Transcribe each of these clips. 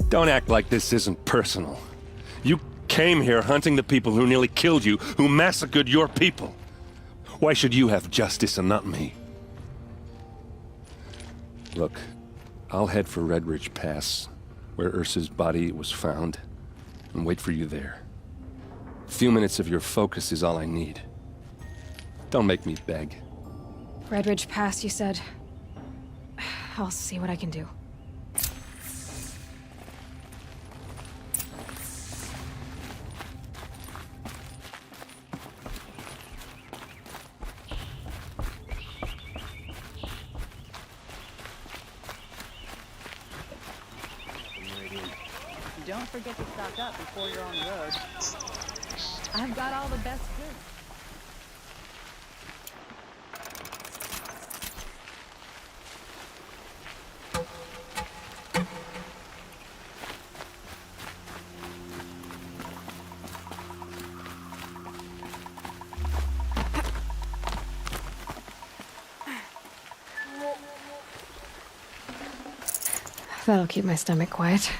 Don't act like this isn't personal. You came here hunting the people who nearly killed you, who massacred your people. Why should you have justice and not me? Look, I'll head for Red Ridge Pass, where Ursa's body was found, and wait for you there. A few minutes of your focus is all I need. Don't make me beg. Red Ridge Pass, you said. I'll see what I can do. Don't forget to stock up before you're on the road. I've got all the best goods. That'll keep my stomach quiet.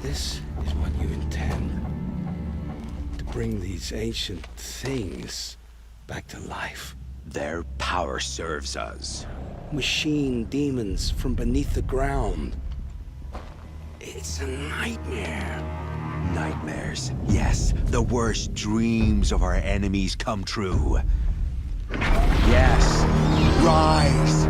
This is what you intend. To bring these ancient things back to life. Their power serves us. Machine demons from beneath the ground. It's a nightmare. Nightmares. Yes, the worst dreams of our enemies come true. Yes, rise!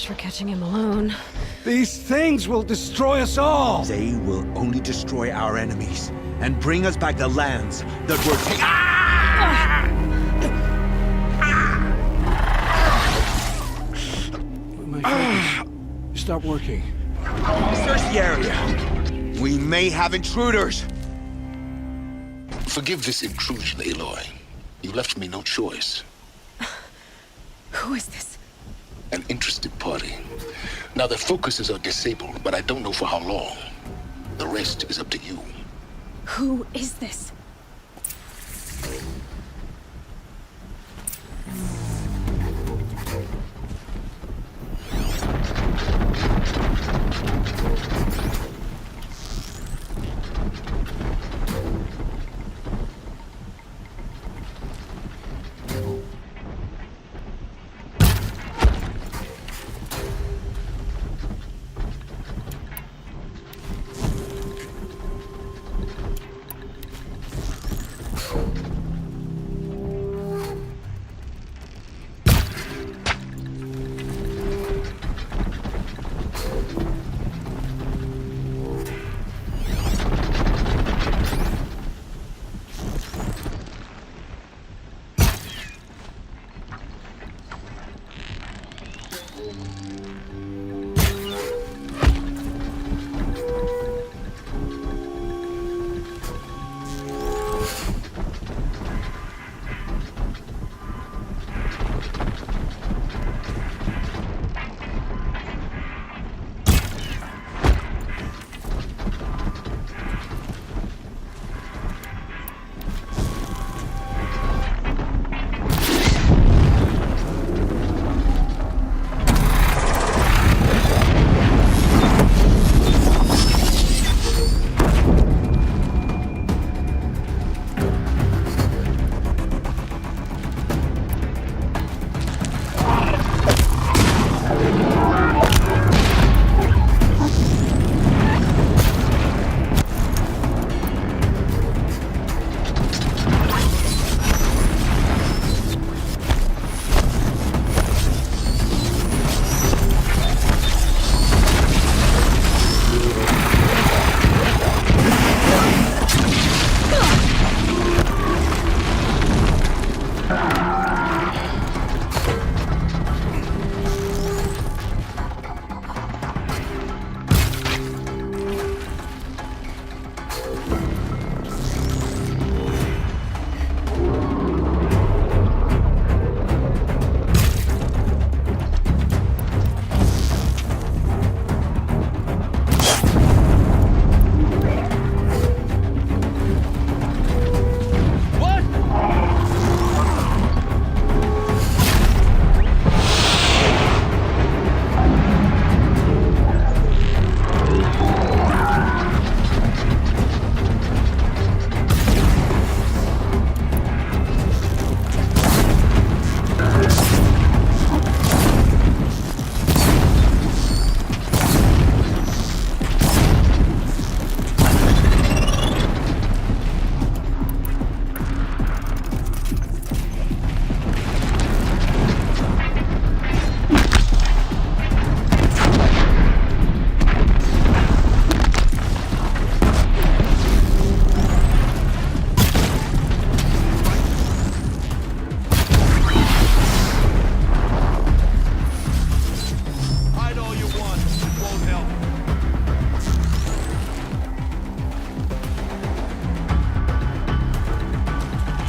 For catching him alone. These things will destroy us all! They will only destroy our enemies and bring us back the lands that were taken. My focus. Stop working. Search the area. We may have intruders. Forgive this intrusion, Aloy. You left me no choice. Who is this? An interested party. Now their focuses are disabled, but I don't know for how long. The rest is up to you. Who is this?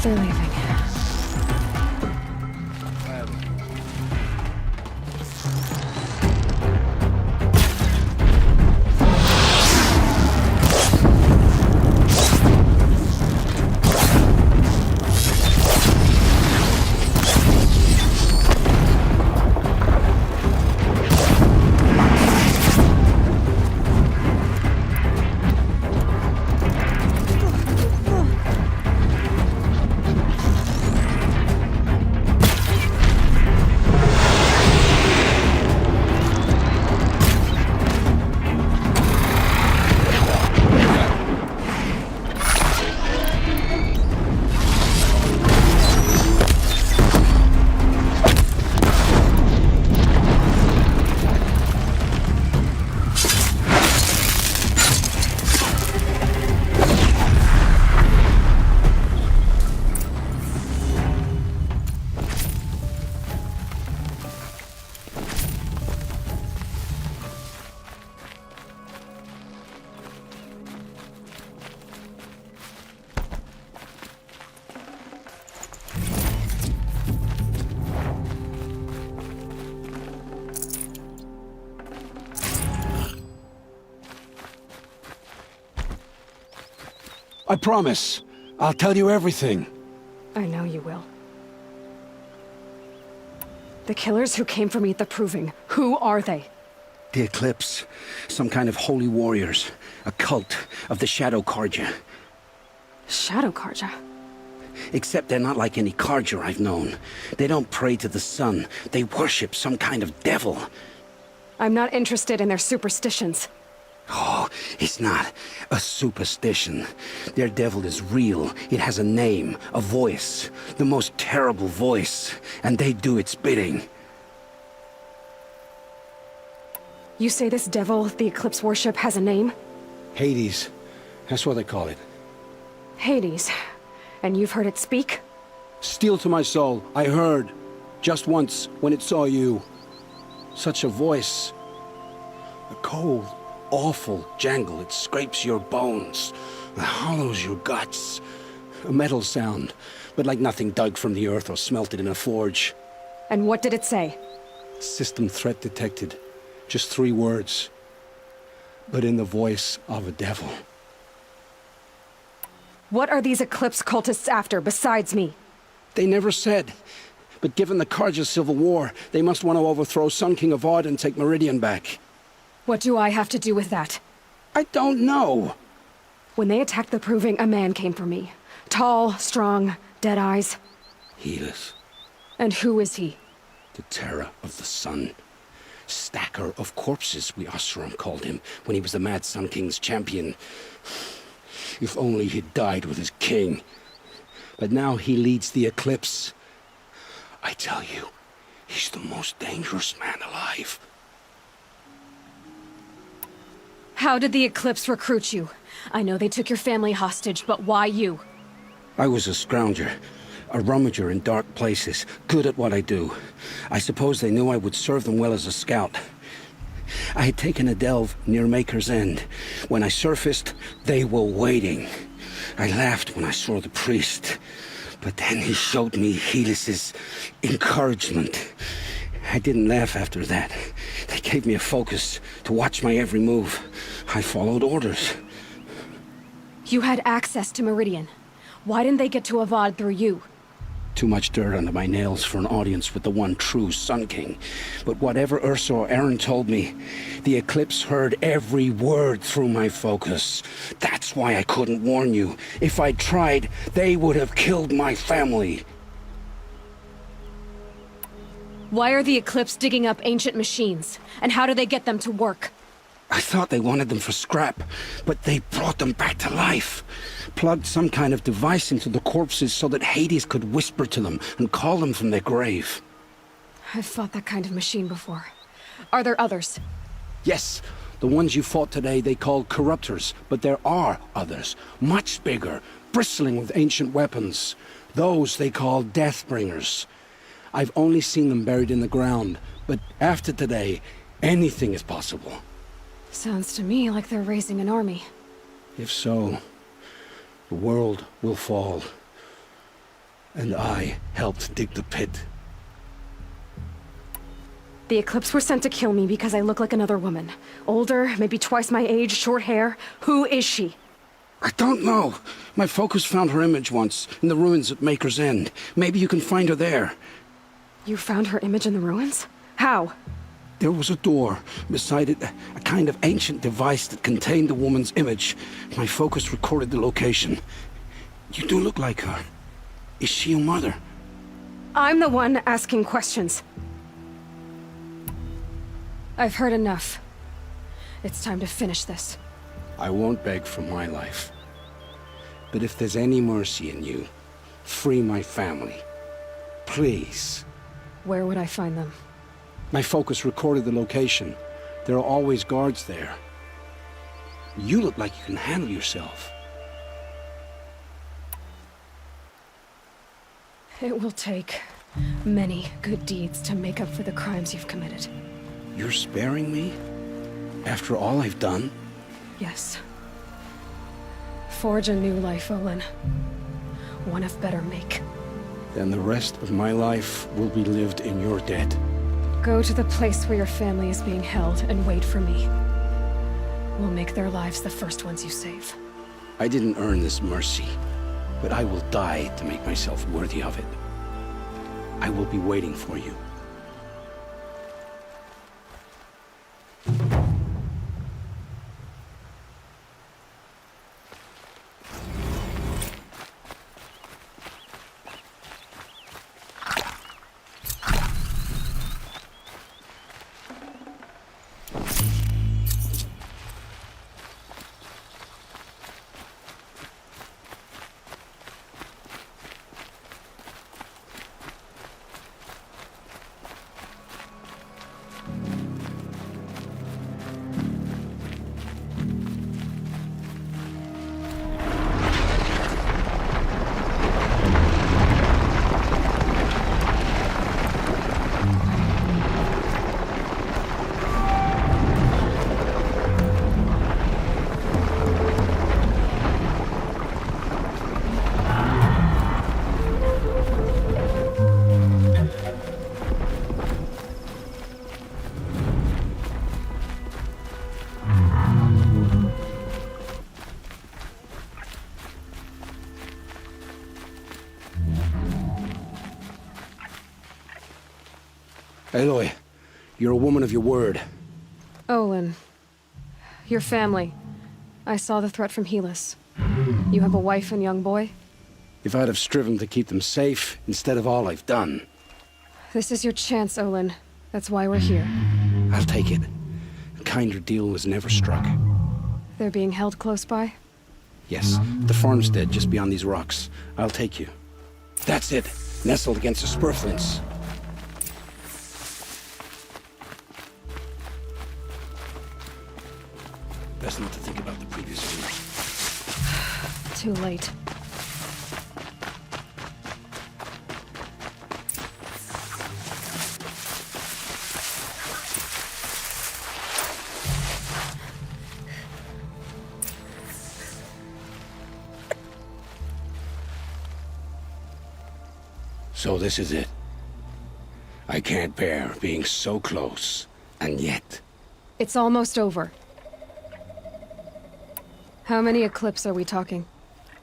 They're leaving. I promise. I'll tell you everything. I know you will. The killers who came for me at the Proving, who are they? The Eclipse. Some kind of holy warriors. A cult of the Shadow Carja. Shadow Carja? Except they're not like any Carja I've known. They don't pray to the sun. They worship some kind of devil. I'm not interested in their superstitions. Oh, it's not a superstition. Their devil is real. It has a name, a voice. The most terrible voice. And they do its bidding. You say this devil the Eclipse worship has a name? Hades. That's what they call it. Hades. And you've heard it speak? Steel to my soul. I heard. Just once, when it saw you. Such a voice. A cold, awful jangle. It scrapes your bones. It hollows your guts. A metal sound, but like nothing dug from the earth or smelted in a forge. And what did it say? System threat detected. Just 3 words. But in the voice of a devil. What are these Eclipse cultists after, besides me? They never said. But given the Carja civil war, they must want to overthrow Sun King Avad and take Meridian back. What do I have to do with that? I don't know. When they attacked the Proving, a man came for me. Tall, strong, dead eyes. Helis, And who is he? the terror of the sun. Stacker of corpses, we Oseram called him, when he was the Mad Sun King's champion. If only he'd died with his king. But now he leads the Eclipse. I tell you, he's the most dangerous man alive. How did the Eclipse recruit you? I know they took your family hostage, but why you? I was a scrounger, a rummager in dark places, good at what I do. I suppose they knew I would serve them well as a scout. I had taken a delve near Maker's End. When I surfaced, they were waiting. I laughed when I saw the priest, but then he showed me Helis's encouragement. I didn't laugh after that. They gave me a focus to watch my every move. I followed orders. You had access to Meridian. Why didn't they get to Avad through you? Too much dirt under my nails for an audience with the one true Sun King. But whatever Ursa or Aaron told me, the Eclipse heard every word through my focus. That's why I couldn't warn you. If I'd tried, they would have killed my family. Why are the Eclipse digging up ancient machines? And how do they get them to work? I thought they wanted them for scrap, but they brought them back to life. Plugged some kind of device into the corpses so that Hades could whisper to them and call them from their grave. I've fought that kind of machine before. Are there others? Yes, the ones you fought today they called corruptors, but there are others, much bigger, bristling with ancient weapons. Those they call Deathbringers. I've only seen them buried in the ground, but after today, anything is possible. Sounds to me like they're raising an army. If so, the world will fall. And I helped dig the pit. The Eclipse were sent to kill me because I look like another woman. Older, maybe twice my age, short hair. Who is she? I don't know. My focus found her image once, in the ruins at Maker's End. Maybe you can find her there. You found her image in the ruins? How? There was a door. Beside it, a kind of ancient device that contained the woman's image. My focus recorded the location. You do look like her. Is she your mother? I'm the one asking questions. I've heard enough. It's time to finish this. I won't beg for my life. But if there's any mercy in you, free my family. Please. Where would I find them? My focus recorded the location. There are always guards there. You look like you can handle yourself. It will take many good deeds to make up for the crimes you've committed. You're sparing me? After all I've done? Yes. Forge a new life, Olin. One of better make. Then the rest of my life will be lived in your debt. Go to the place where your family is being held and wait for me. We'll make their lives the first ones you save. I didn't earn this mercy, but I will die to make myself worthy of it. I will be waiting for you. Aloy, you're a woman of your word. Olin. Your family. I saw the threat from Helis. You have a wife and young boy? If I'd have striven to keep them safe instead of all I've done. This is your chance, Olin. That's why we're here. I'll take it. A kinder deal was never struck. They're being held close by? Yes, the farmstead just beyond these rocks. I'll take you. That's it. Nestled against the spurflints. Best not to think about the previous owners. Too late. So this is it. I can't bear being so close, and yet... It's almost over. How many Eclipse are we talking?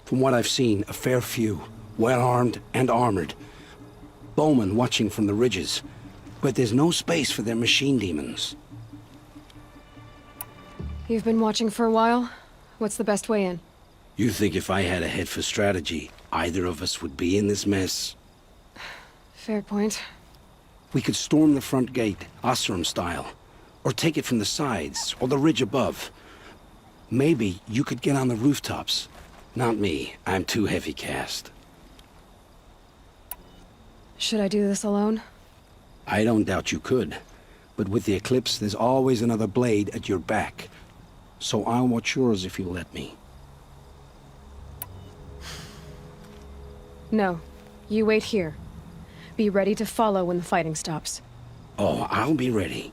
From what I've seen, a fair few. Well-armed and armored. Bowmen watching from the ridges. But there's no space for their machine demons. You've been watching for a while? What's the best way in? You think if I had a head for strategy, either of us would be in this mess? Fair point. We could storm the front gate, Osram style. Or take it from the sides, or the ridge above. Maybe you could get on the rooftops. Not me. I'm too heavy cast. Should I do this alone? I don't doubt you could. But with the Eclipse, there's always another blade at your back. So I'll watch yours if you'll let me. No. You wait here. Be ready to follow when the fighting stops. Oh, I'll be ready.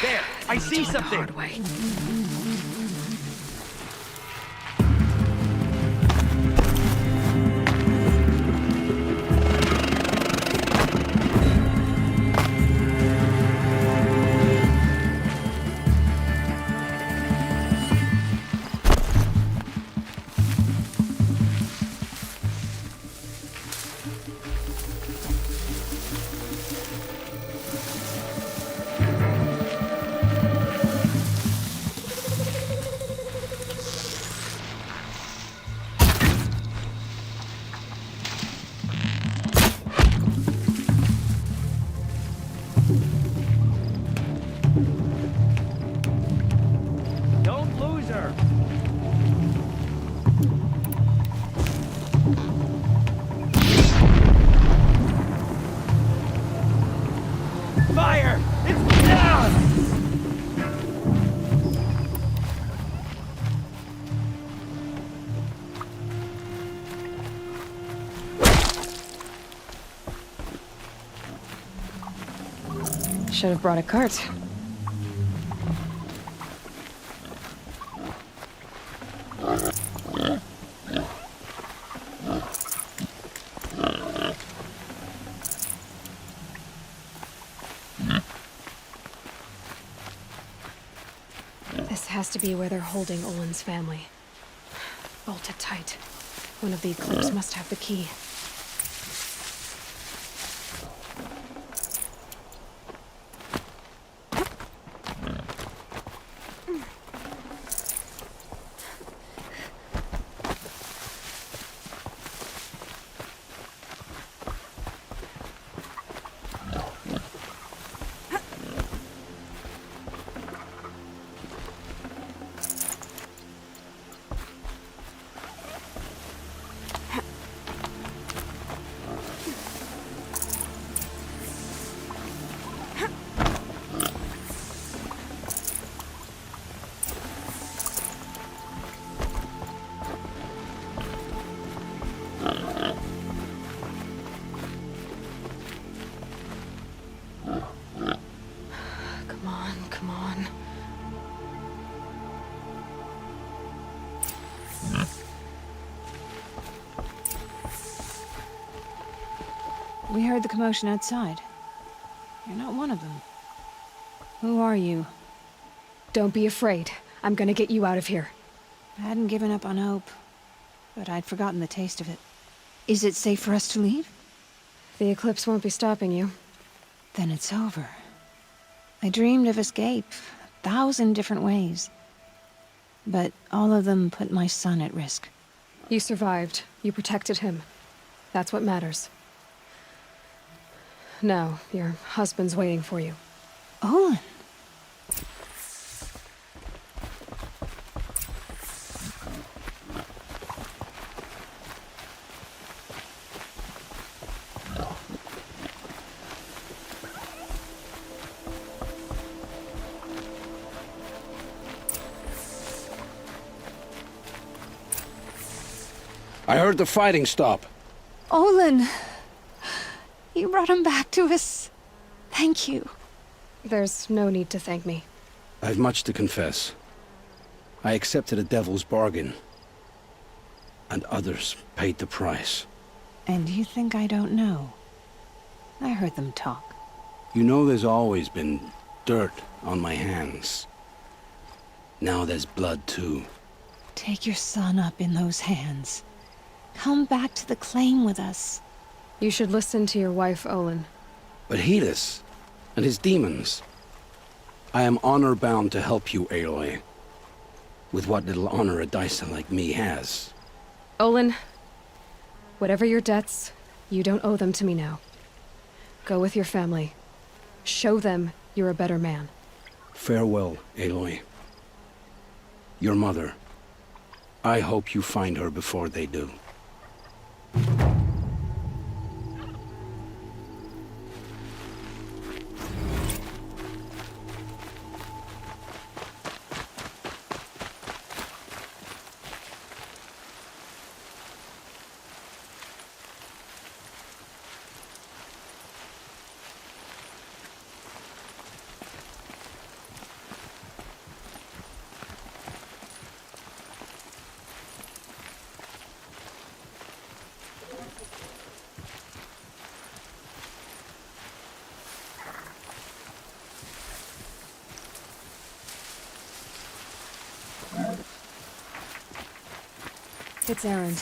There! I see something! Hard way. Don't lose her! Fire! It's down! Should have brought a cart. This has to be where they're holding Olin's family. Bolted tight. One of the Eclipse must have the key. Come on. We heard the commotion outside. You're not one of them. Who are you? Don't be afraid. I'm gonna get you out of here. I hadn't given up on hope, but I'd forgotten the taste of it. Is it safe for us to leave? The Eclipse won't be stopping you. Then it's over. I dreamed of escape, 1,000 different ways. But all of them put my son at risk. You survived. You protected him. That's what matters. Now, your husband's waiting for you. Olin! I heard the fighting stop. Olin! You brought him back to us. Thank you. There's no need to thank me. I've much to confess. I accepted a devil's bargain. And others paid the price. And you think I don't know? I heard them talk. You know there's always been dirt on my hands. Now there's blood too. Take your son up in those hands. Come back to the claim with us. You should listen to your wife, Olin. But Helis, and his demons. I am honor-bound to help you, Aloy. With what little honor a Dyson like me has. Olin, whatever your debts, you don't owe them to me now. Go with your family. Show them you're a better man. Farewell, Aloy. Your mother. I hope you find her before they do. It's Erend,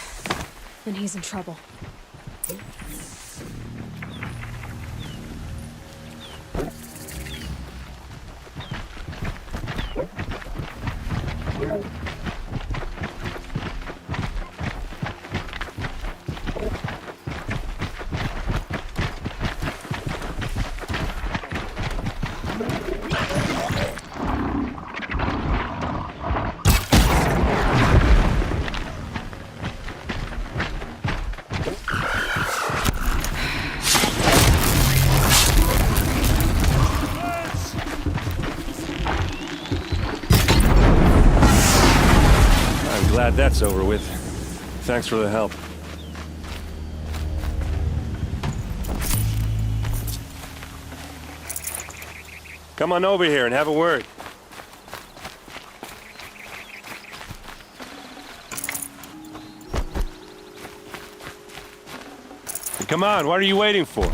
and he's in trouble. Glad that's over with. Thanks for the help. Come on over here and have a word. Come on, what are you waiting for?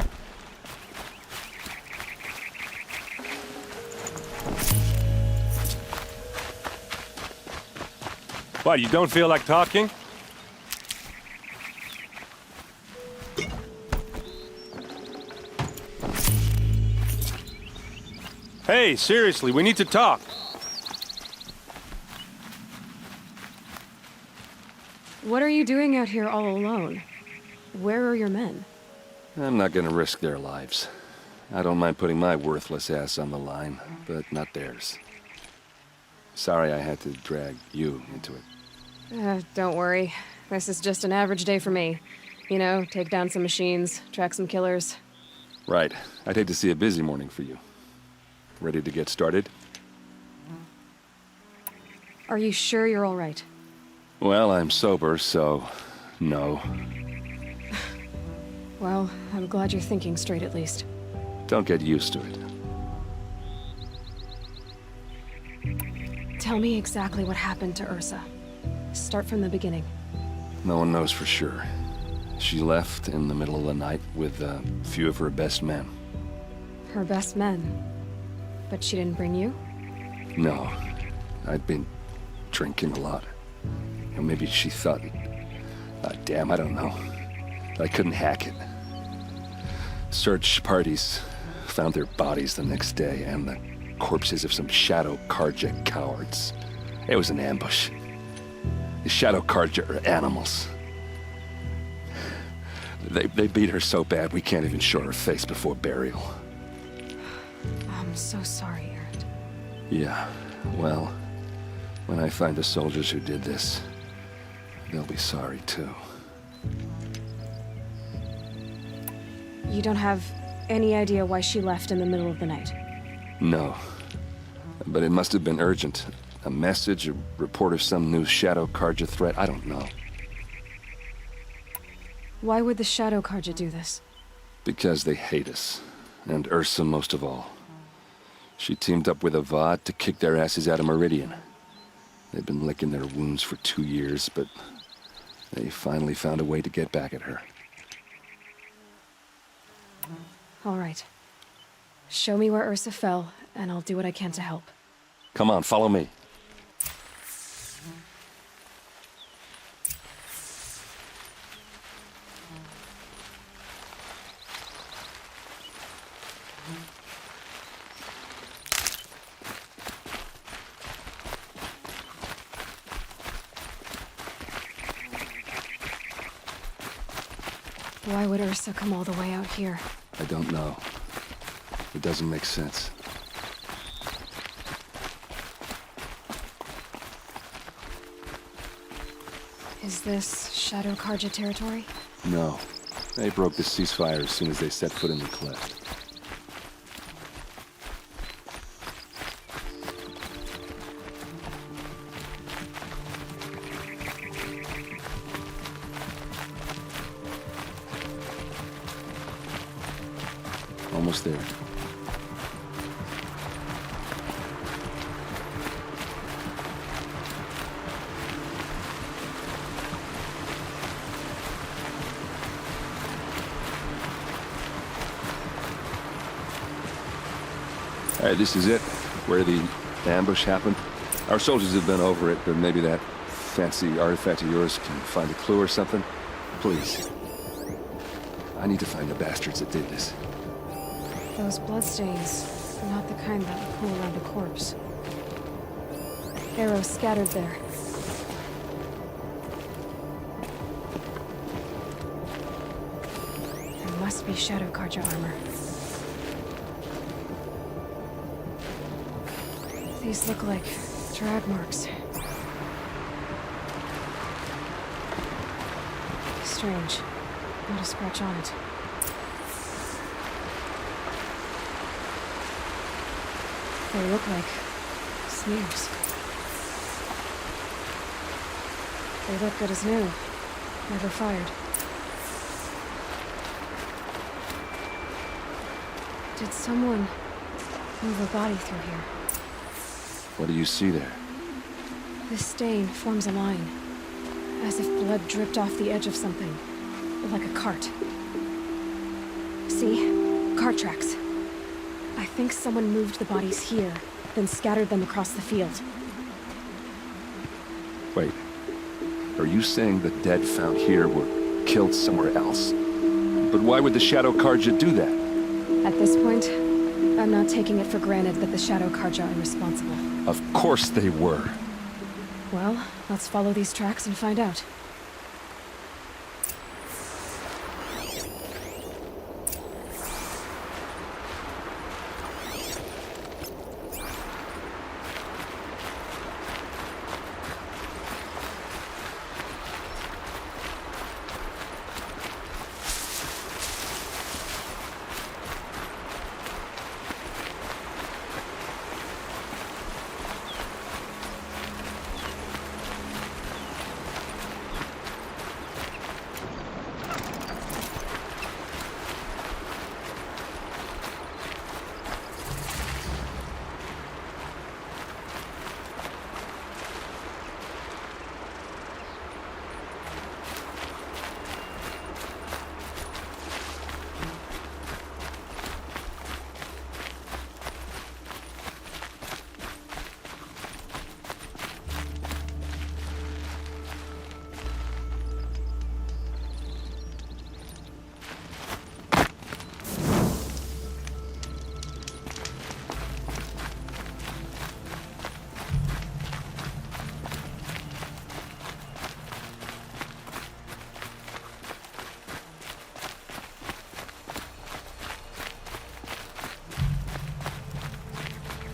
What, you don't feel like talking? Hey, seriously, we need to talk. What are you doing out here all alone? Where are your men? I'm not gonna risk their lives. I don't mind putting my worthless ass on the line, but not theirs. Sorry I had to drag you into it. Don't worry. This is just an average day for me. You know, take down some machines, track some killers. Right. I'd hate to see a busy morning for you. Ready to get started? Are you sure you're all right? Well, I'm sober, so no. Well, I'm glad you're thinking straight at least. Don't get used to it. Tell me exactly what happened to Ursa. Start from the beginning. No one knows for sure. She left in the middle of the night with a few of her best men. Her best men? But she didn't bring you? No. I'd been drinking a lot. Or maybe she thought... damn, I don't know. I couldn't hack it. Search parties found their bodies the next day, and the corpses of some Shadow Carja cowards. It was an ambush. The Shadow Carja are animals. They beat her so bad we can't even show her face before burial. I'm so sorry, Erend. Yeah, well, when I find the soldiers who did this, they'll be sorry too. You don't have any idea why she left in the middle of the night? No. But it must have been urgent. A message, a report of some new Shadow Carja threat, I don't know. Why would the Shadow Carja do this? Because they hate us. And Ursa most of all. She teamed up with Avad to kick their asses out of Meridian. They've been licking their wounds for 2 years, but they finally found a way to get back at her. All right. Show me where Ursa fell, and I'll do what I can to help. Come on, follow me. Why would Ursa come all the way out here? I don't know. It doesn't make sense. Is this Shadow Karja territory? No. They broke the ceasefire as soon as they set foot in the cleft. Almost there. All right, this is it, where the ambush happened. Our soldiers have been over it, but maybe that fancy artifact of yours can find a clue or something. Please. I need to find the bastards that did this. Those bloodstains are not the kind that would pool around a corpse. Arrows scattered there. There must be Shadow Karja armor. These look like drag marks. Strange. Not a scratch on it. They look like smears. They look good as new. Never fired. Did someone move a body through here? What do you see there? This stain forms a line, as if blood dripped off the edge of something, like a cart. See? Cart tracks. I think someone moved the bodies here, then scattered them across the field. Wait. Are you saying the dead found here were killed somewhere else? But why would the Shadow Karja do that? At this point, I'm not taking it for granted that the Shadow Karja are responsible. Of course they were. Well, let's follow these tracks and find out.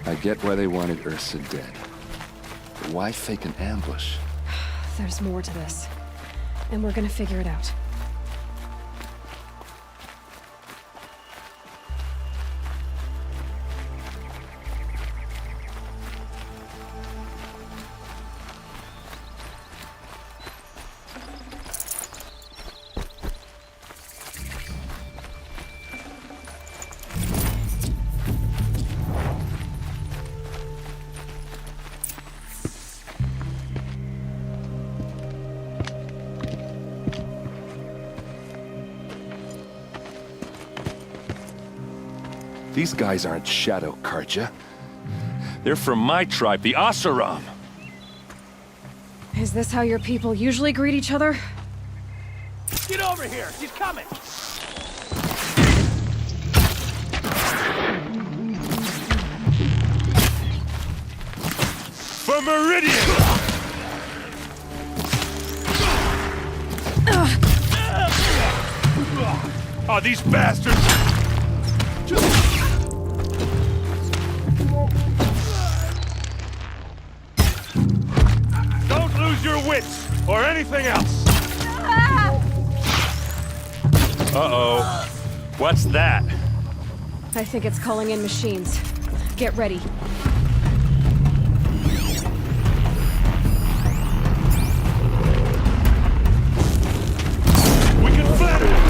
I get why they wanted Ursa dead. But why fake an ambush? There's more to this, and we're gonna figure it out. These guys aren't Shadow Karja. They're from my tribe, the Asaram. Is this how your people usually greet each other? Get over here! She's coming! For Meridian! these bastards! Don't lose your wits, or anything else! Uh-oh. What's that? I think it's calling in machines. Get ready. We can flatter it!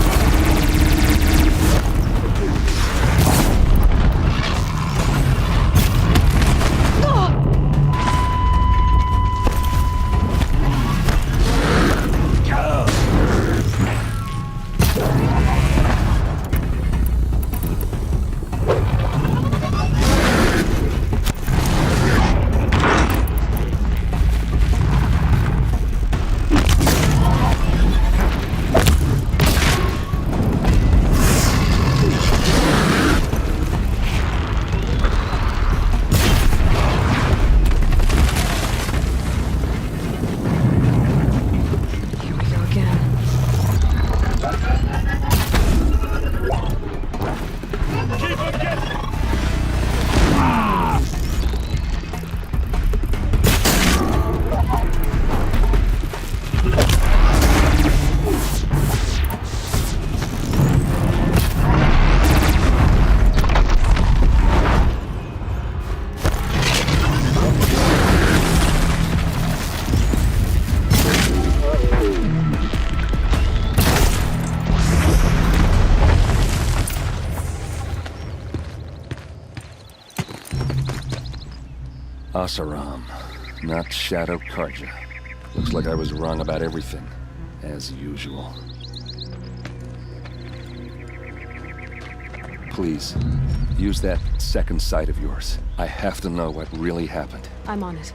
Asaram, not Shadow Karja. Looks like I was wrong about everything, as usual. Please, use that second sight of yours. I have to know what really happened. I'm on it.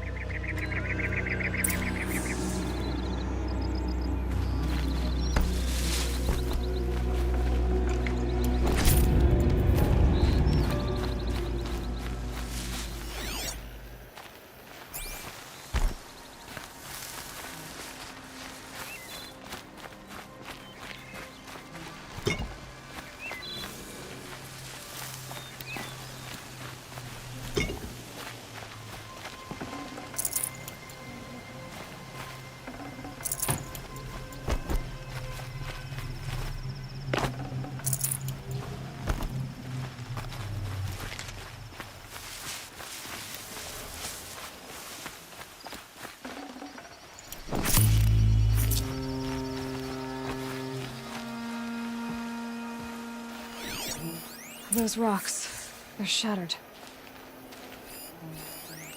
Those rocks, they're shattered.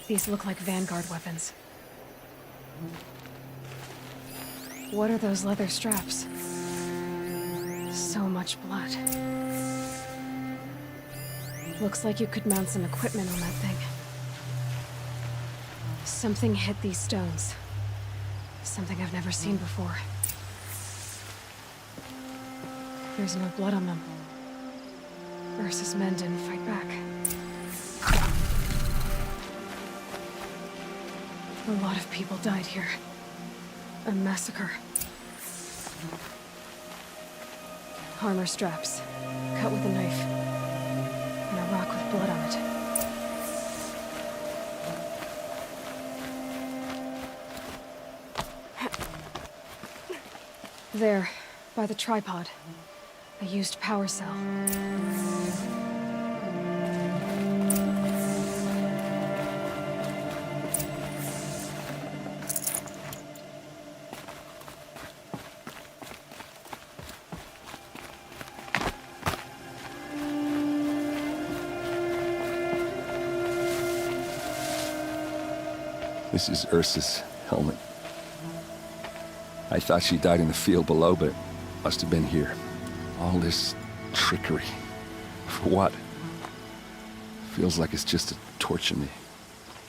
These look like Vanguard weapons. What are those leather straps? So much blood. Looks like you could mount some equipment on that thing. Something hit these stones. Something I've never seen before. There's no blood on them. Ursa's men didn't fight back. A lot of people died here. A massacre. Armor straps, cut with a knife. And a rock with blood on it. There, by the tripod. A used power cell. This is Ursa's helmet. I thought she died in the field below, but must have been here. All this trickery. For what? Feels like it's just to torture me.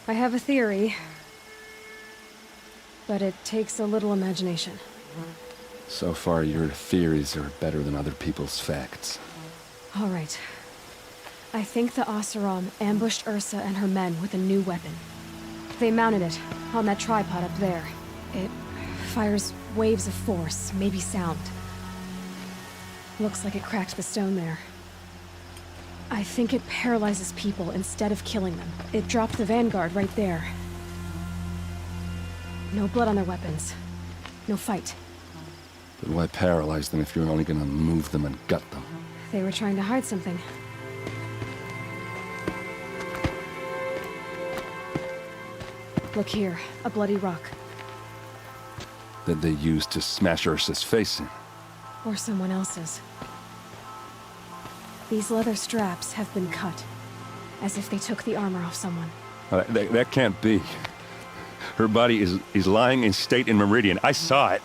I have a theory, but it takes a little imagination. So far, your theories are better than other people's facts. All right. I think the Oseram ambushed Ursa and her men with a new weapon. They mounted it on that tripod up there. It fires waves of force, maybe sound. Looks like it cracked the stone there. I think it paralyzes people instead of killing them. It dropped the vanguard right there. No blood on their weapons. No fight. But why paralyze them if you're only gonna move them and gut them? They were trying to hide something. Look here, a bloody rock. That they used to smash Ursa's face in. Or someone else's. These leather straps have been cut, as if they took the armor off someone. That can't be. Her body is lying in state in Meridian. I saw it.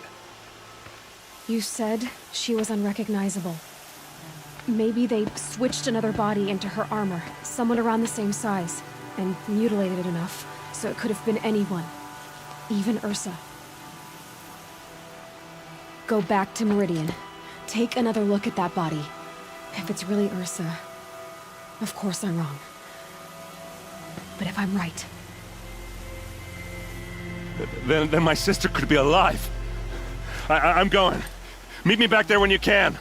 You said she was unrecognizable. Maybe they switched another body into her armor, someone around the same size, and mutilated it enough, so it could have been anyone. Even Ursa. Go back to Meridian. Take another look at that body. If it's really Ursa, of course I'm wrong. But if I'm right... Then my sister could be alive. I'm going. Meet me back there when you can.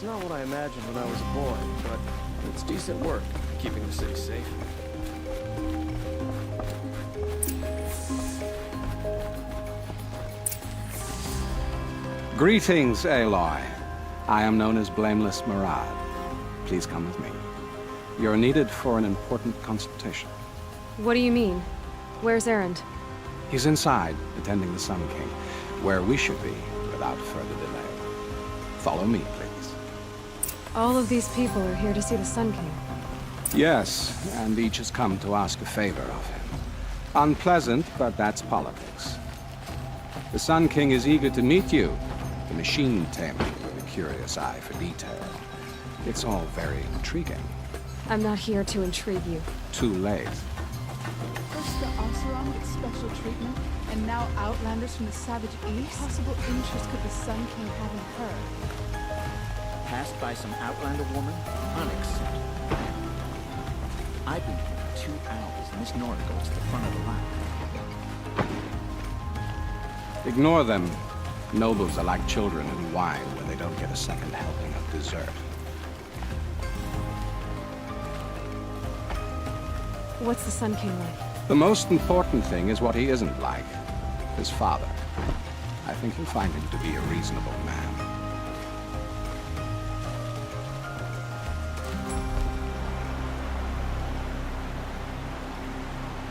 Not what I imagined when I was a boy, but it's decent work, keeping the city safe. Greetings, Aloy. I am known as Blameless Murad. Please come with me. You're needed for an important consultation. What do you mean? Where's Erend? He's inside, attending the Sun King, where we should be without further delay. Follow me, please. All of these people are here to see the Sun King. Yes, and each has come to ask a favor of him. Unpleasant, but that's politics. The Sun King is eager to meet you, the machine tamer with a curious eye for detail. It's all very intriguing. I'm not here to intrigue you. Too late. First the Oseram gets special treatment, and now Outlanders from the Savage East? What possible interest could the Sun King have in her? Passed by some Outlander woman? Unacceptable. I've been here 2 hours, and Miss Nora goes to the front of the line. Ignore them. Nobles are like children in wine when they don't get a second helping of dessert. What's the Sun King like? The most important thing is what he isn't like. His father. I think you'll find him to be a reasonable man.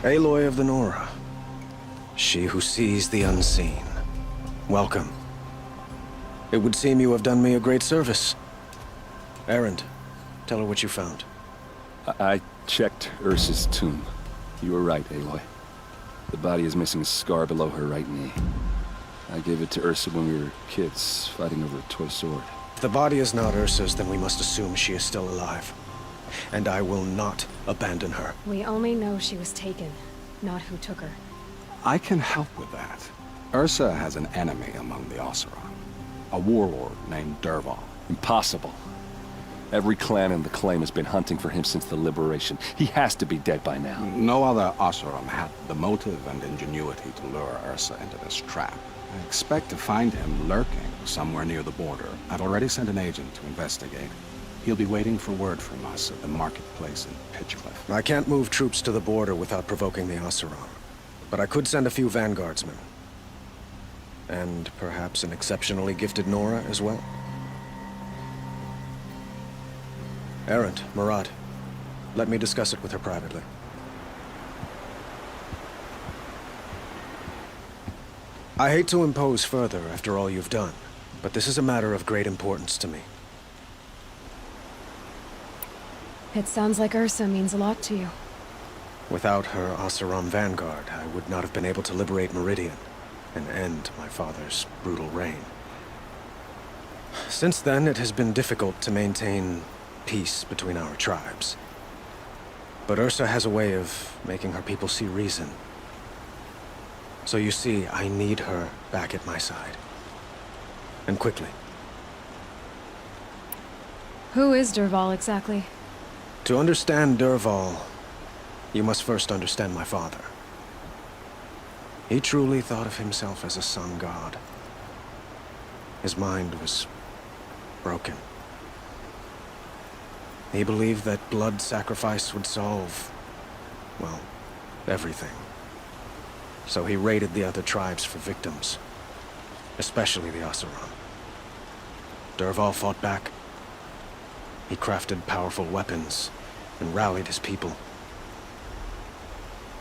Aloy of the Nora. She who sees the unseen. Welcome. It would seem you have done me a great service. Erend, tell her what you found. I checked Ursa's tomb. You were right, Aloy. The body is missing a scar below her right knee. I gave it to Ursa when we were kids, fighting over a toy sword. If the body is not Ursa's, then we must assume she is still alive. And I will not abandon her. We only know she was taken, not who took her. I can help with that. Ursa has an enemy among the Oseram. A warlord named Dervahl. Impossible. Every clan in the claim has been hunting for him since the liberation. He has to be dead by now. No other Oseram had the motive and ingenuity to lure Ursa into this trap. I expect to find him lurking somewhere near the border. I've already sent an agent to investigate. He'll be waiting for word from us at the marketplace in Pitchcliff. I can't move troops to the border without provoking the Oseram. But I could send a few vanguardsmen. And perhaps an exceptionally gifted Nora as well. Erend, Marat, let me discuss it with her privately. I hate to impose further after all you've done, but this is a matter of great importance to me. It sounds like Ursa means a lot to you. Without her Oseram vanguard, I would not have been able to liberate Meridian and end my father's brutal reign. Since then, it has been difficult to maintain peace between our tribes. But Ursa has a way of making her people see reason. So you see, I need her back at my side. And quickly. Who is Dervahl exactly? To understand Dervahl, you must first understand my father. He truly thought of himself as a sun god. His mind was broken. He believed that blood sacrifice would solve, well, everything. So he raided the other tribes for victims, especially the Oseram. Dervahl fought back. He crafted powerful weapons and rallied his people.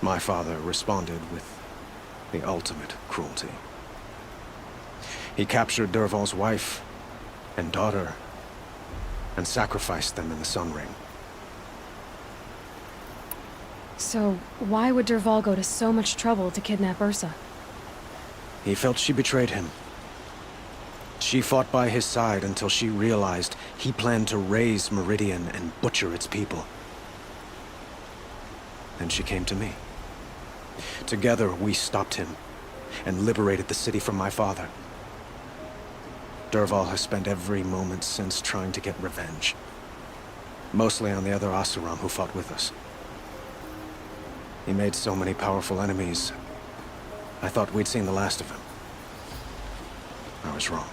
My father responded with the ultimate cruelty. He captured Dervahl's wife and daughter and sacrificed them in the Sun Ring. So, why would Dervahl go to so much trouble to kidnap Ursa? He felt she betrayed him. She fought by his side until she realized he planned to raise Meridian and butcher its people. Then she came to me. Together, we stopped him and liberated the city from my father. Dervahl has spent every moment since trying to get revenge. Mostly on the other Oseram who fought with us. He made so many powerful enemies, I thought we'd seen the last of him. I was wrong.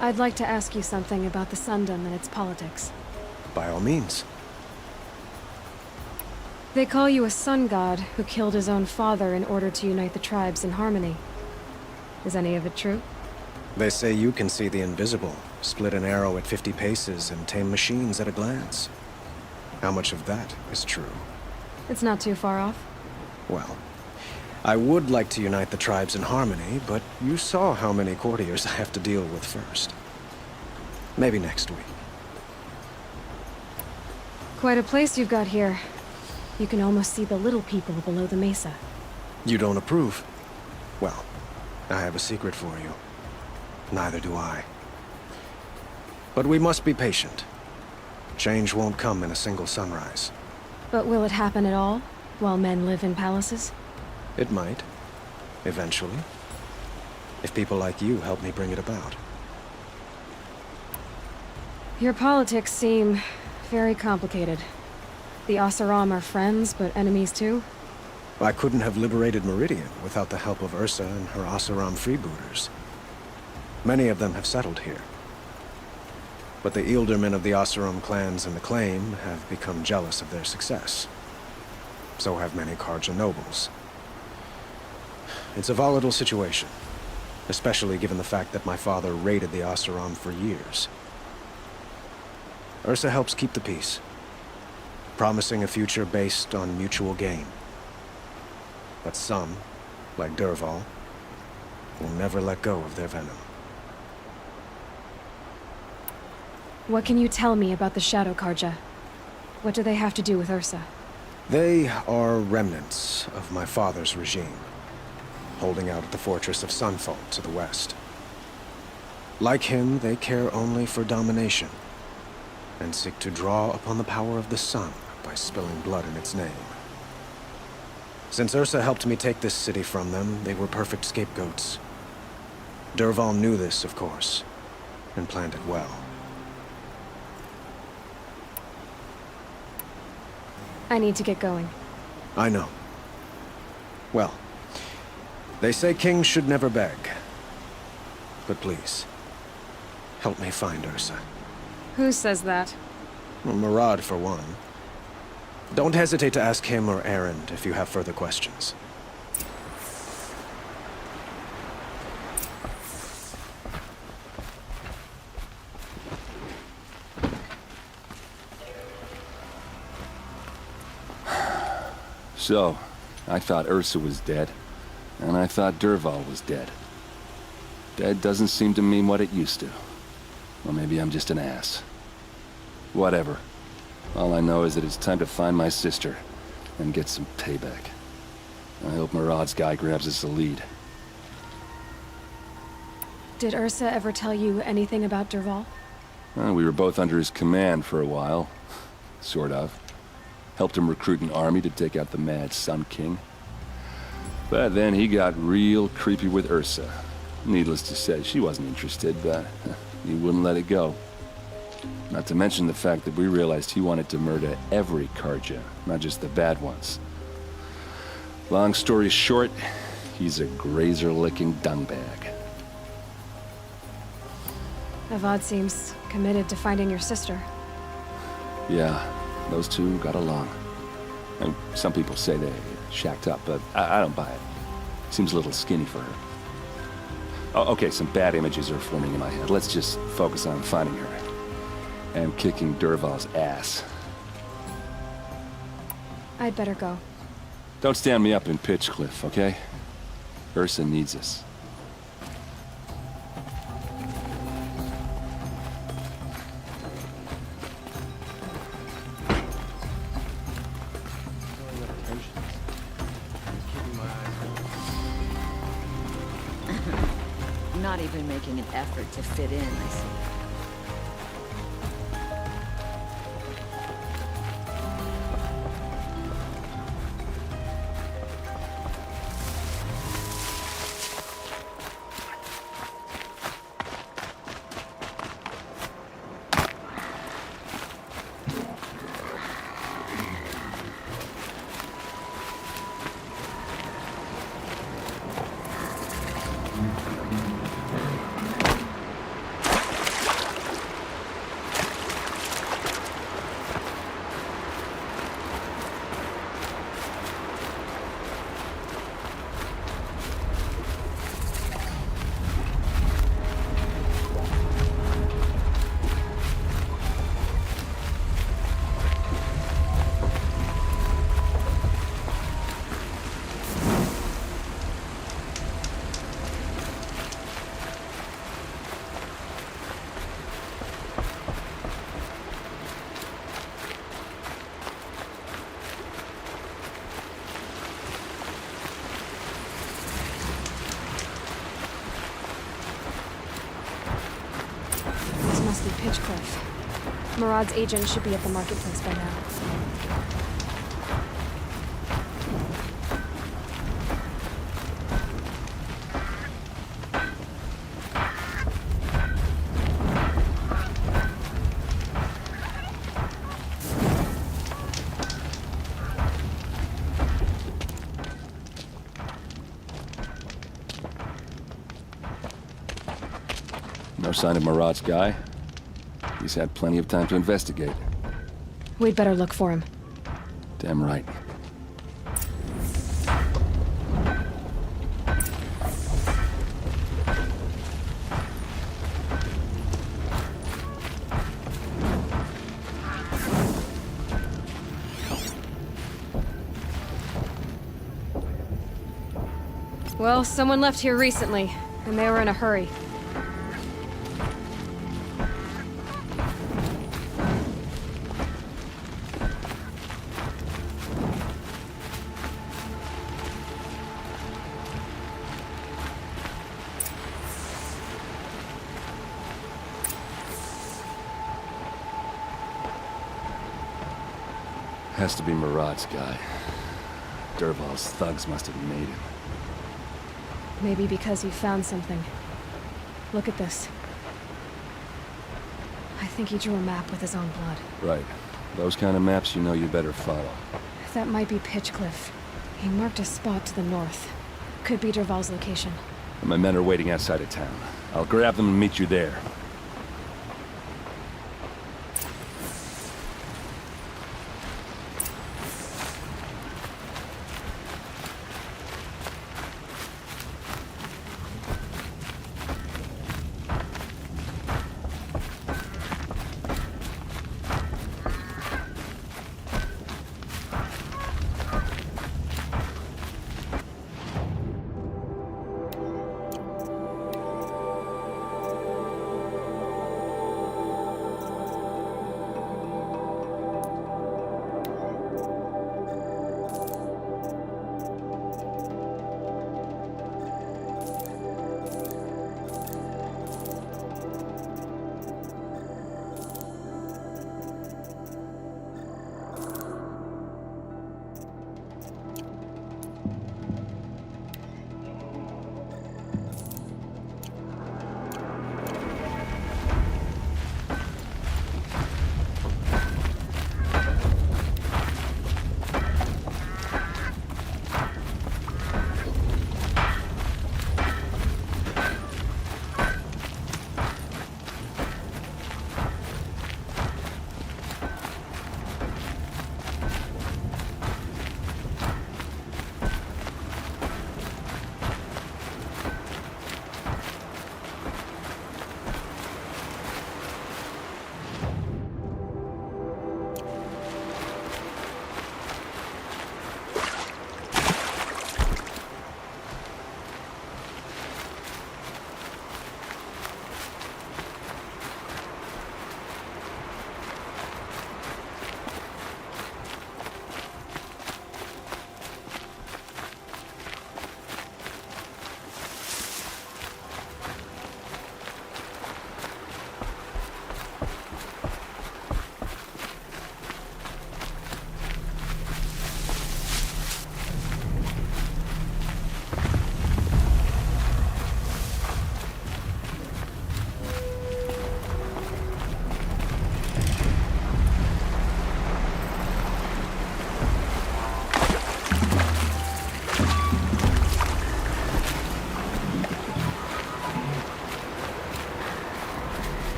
I'd like to ask you something about the Sundom and its politics. By all means. They call you a sun god who killed his own father in order to unite the tribes in harmony. Is any of it true? They say you can see the invisible, split an arrow at 50 paces, and tame machines at a glance. How much of that is true? It's not too far off. Well, I would like to unite the tribes in harmony, but you saw how many courtiers I have to deal with first. Maybe next week. Quite a place you've got here. You can almost see the little people below the mesa. You don't approve? Well, I have a secret for you. Neither do I. But we must be patient. Change won't come in a single sunrise. But will it happen at all, while men live in palaces? It might. Eventually. If people like you help me bring it about. Your politics seem very complicated. The Oseram are friends, but enemies too? I couldn't have liberated Meridian without the help of Ursa and her Oseram freebooters. Many of them have settled here. But the Ealdormen of the Oseram clans and the Claim have become jealous of their success. So have many Karja nobles. It's a volatile situation, especially given the fact that my father raided the Oseram for years. Ursa helps keep the peace, promising a future based on mutual gain. But some, like Dervahl, will never let go of their venom. What can you tell me about the Shadow Karja? What do they have to do with Ursa? They are remnants of my father's regime, holding out at the fortress of Sunfall to the west. Like him, they care only for domination, and seek to draw upon the power of the sun by spilling blood in its name. Since Ursa helped me take this city from them, they were perfect scapegoats. Dervahl knew this, of course, and planned it well. I need to get going. I know. Well, they say kings should never beg. But please, help me find Ursa. Who says that? Well, Murad, for one. Don't hesitate to ask him or Erend if you have further questions. So, I thought Ursa was dead, and I thought Dervahl was dead. Dead doesn't seem to mean what it used to. Or maybe I'm just an ass. Whatever. All I know is that it's time to find my sister and get some payback. I hope Murad's guy grabs us the lead. Did Ursa ever tell you anything about Dervahl? We were both under his command for a while. Sort of. Helped him recruit an army to take out the Mad Sun King. But then he got real creepy with Ursa. Needless to say, she wasn't interested, but he wouldn't let it go. Not to mention the fact that we realized he wanted to murder every Karja, not just the bad ones. Long story short, he's a grazer-licking dungbag. Avad seems committed to finding your sister. Yeah, those two got along. And some people say they shacked up, but I don't buy it. Seems a little skinny for her. Oh, okay, some bad images are forming in my head. Let's just focus on finding her. And kicking Dervahl's ass. I'd better go. Don't stand me up in Pitchcliff, okay? Ursa needs us. Not even making an effort to fit in, I see. Must be Pitchcliff. Murad's agent should be at the marketplace by now. No sign of Murad's guy? He's had plenty of time to investigate. We'd better look for him. Damn right. Well, someone left here recently, and they were in a hurry. Has to be Murad's guy. Dervahl's thugs must have made him. Maybe because he found something. Look at this. I think he drew a map with his own blood. Right. Those kind of maps you know you better follow. That might be Pitchcliff. He marked a spot to the north. Could be Dervahl's location. My men are waiting outside of town. I'll grab them and meet you there.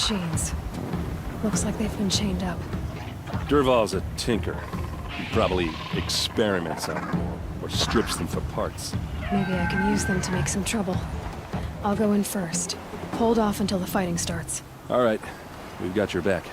machines. Looks like they've been chained up. Durval's a tinker. He probably experiments on them, or strips them for parts. Maybe I can use them to make some trouble. I'll go in first. Hold off until the fighting starts. All right, we've got your back.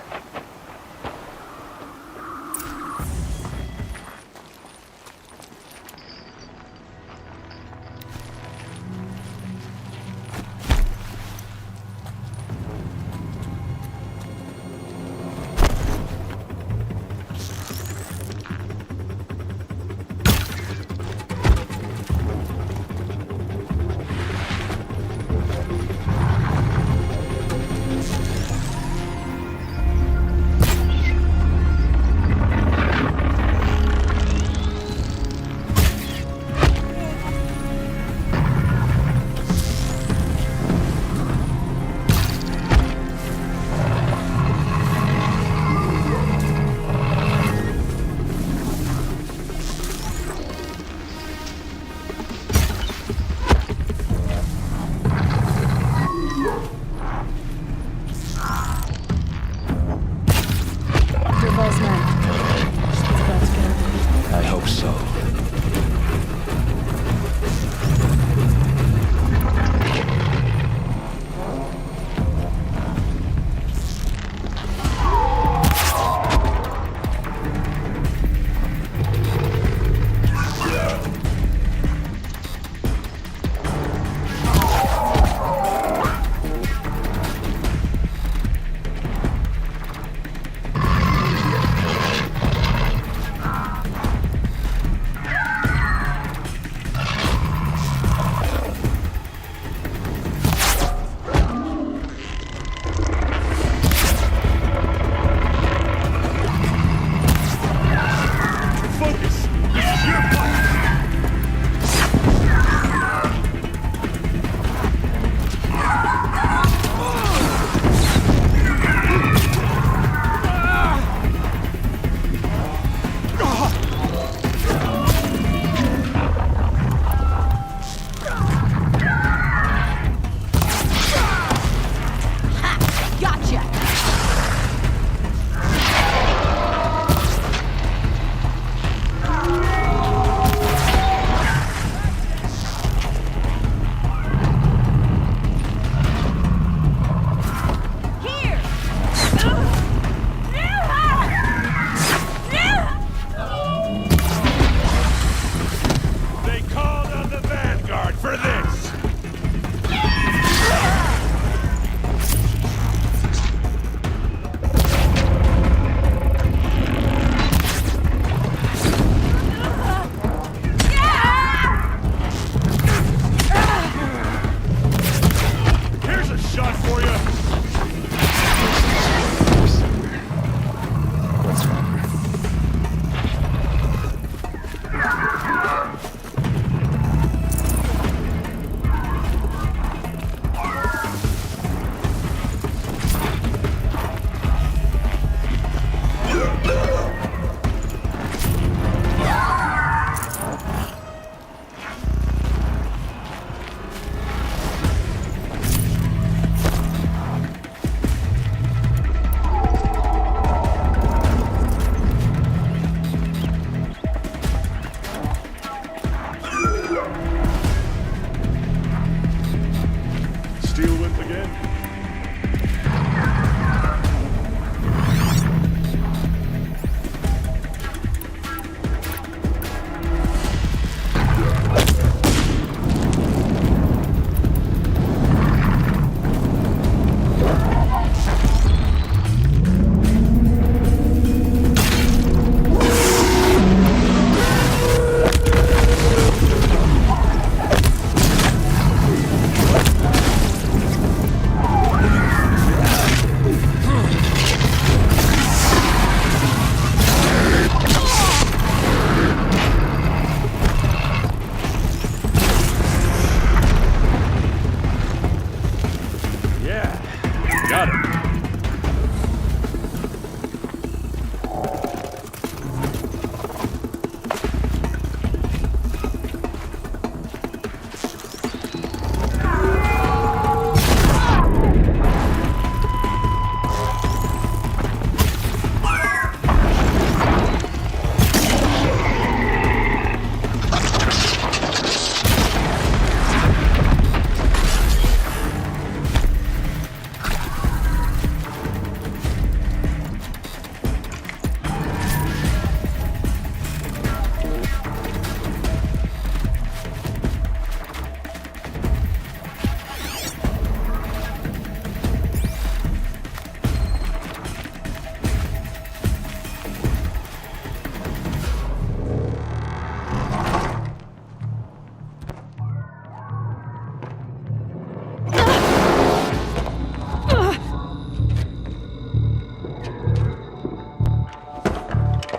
I hope so.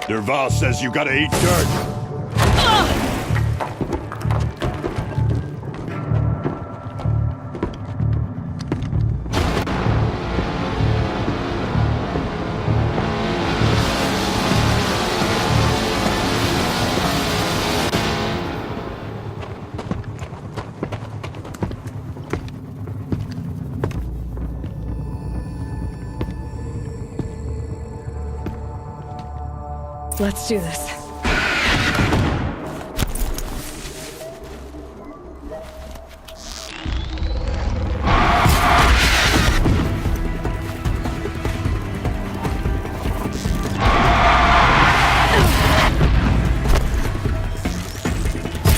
Derval says you gotta eat dirt. Let's do this.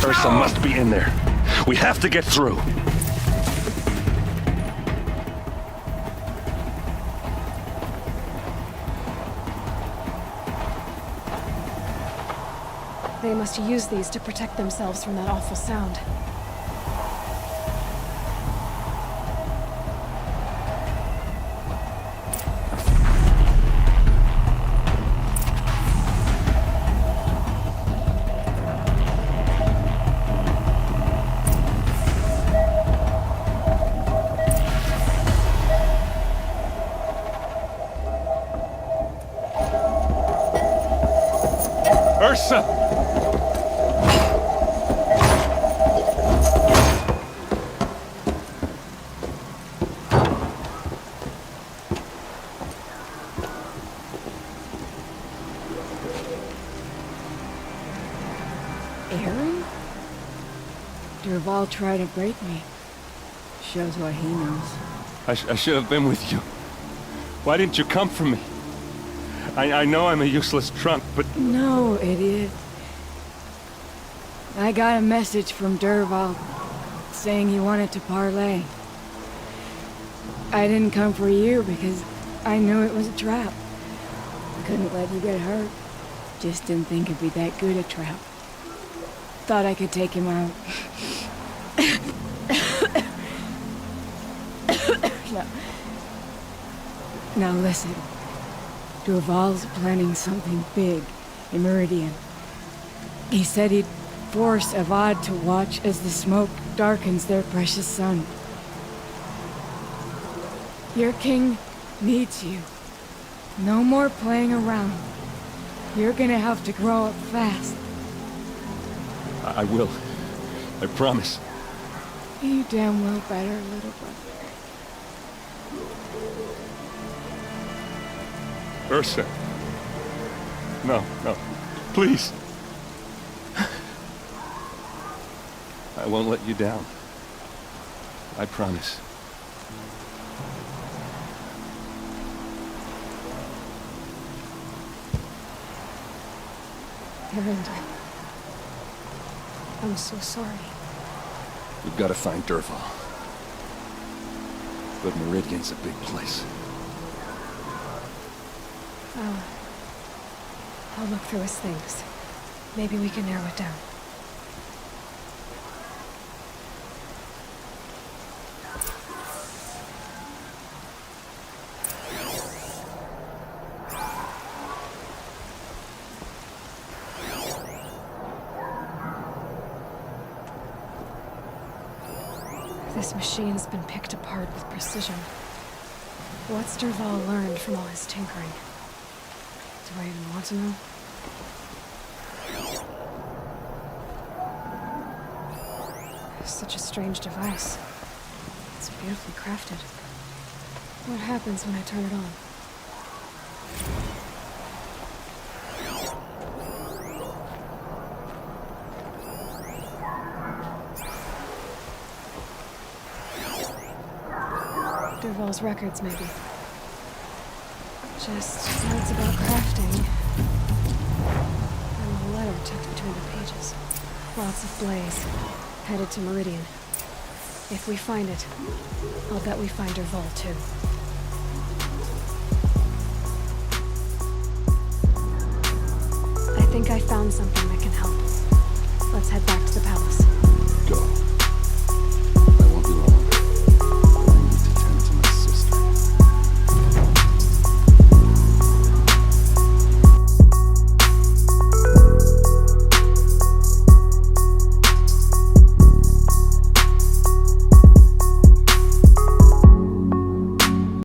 Ursa must be in there. We have to get through. They must use these to protect themselves from that awful sound. Ursa! Aaron? Derval tried to break me. Shows what he knows. I should have been with you. Why didn't you come for me? I know I'm a useless trunk, but... No, idiot. I got a message from Derval saying he wanted to parlay. I didn't come for you because I knew it was a trap. Couldn't let you get hurt. Just didn't think it'd be that good a trap. Thought I could take him out. Now listen. Derval's planning something big in Meridian. He said he'd force Avad to watch as the smoke darkens their precious sun. Your king needs you. No more playing around. You're gonna have to grow up fast. I will. I promise. You damn well better, little brother. Ursa. No, no. Please. I won't let you down. I promise. Aaron, I'm so sorry. We've got to find Derval. But Meridian's a big place. I'll look through his things. Maybe we can narrow it down. This machine's been picked apart with precision. What's Derval learned from all his tinkering? Do I even want to know? Such a strange device. It's beautifully crafted. What happens when I turn it on? Derval's records, maybe. Just notes about crafting. And a letter tucked between the pages. Lots of blaze. Headed to Meridian. If we find it, I'll bet we find Derval too. I think I found something